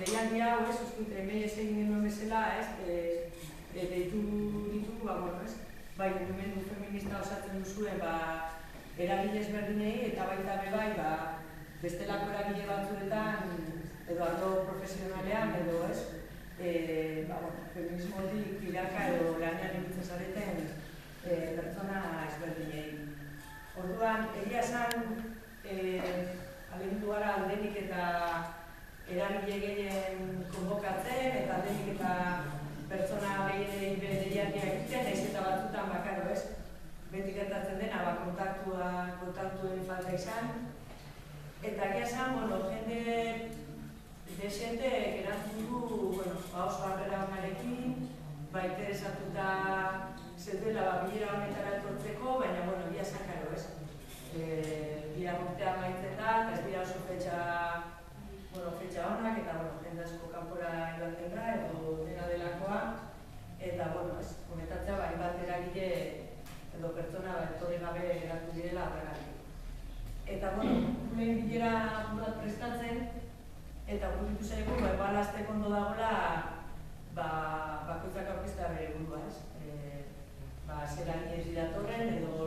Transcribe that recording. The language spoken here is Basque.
deialdi hau, ez, uste emei ez egin genuen bezala, ez, deitu ditu, bai, mugimendu feminista osatzen duzue, eragile ezberdinei, eta baita bebai, bestelako eragile batzuetan, edo arlo profesionalean, edo ez, feminismotik iraka edo lanean egitzen zareten pertsona ezberdinei. Orduan, egia esan, alentu gara aldenik eta eragile gehien konbokatzen, eta aldenik eta pertsona gehienei bere deialdia egiten, naiz eta batzutan bakaro ez, beti gertatzen dena, kontaktuen falta izan. Eta egia esan, jende desente erantzun du, oso harrera honarekin, interesatuta zeudela bilera honetara etortzeko, baina, egia esan karo ez. Bira urtea maitzen da, eta ez dira oso fetxa honak, eta jende asko kanpora joaten da, edo dena delakoa, eta, honetatzea, bat eragile edo pertsona etorri gabe eratu direla aurregatik. Eta, lehen bilera bat prestatzen, eta gurtitu zaigu, balazteko ondo dagoela, bakoitzak aurkeztea bere burua, ez? Zera ez datorren, edo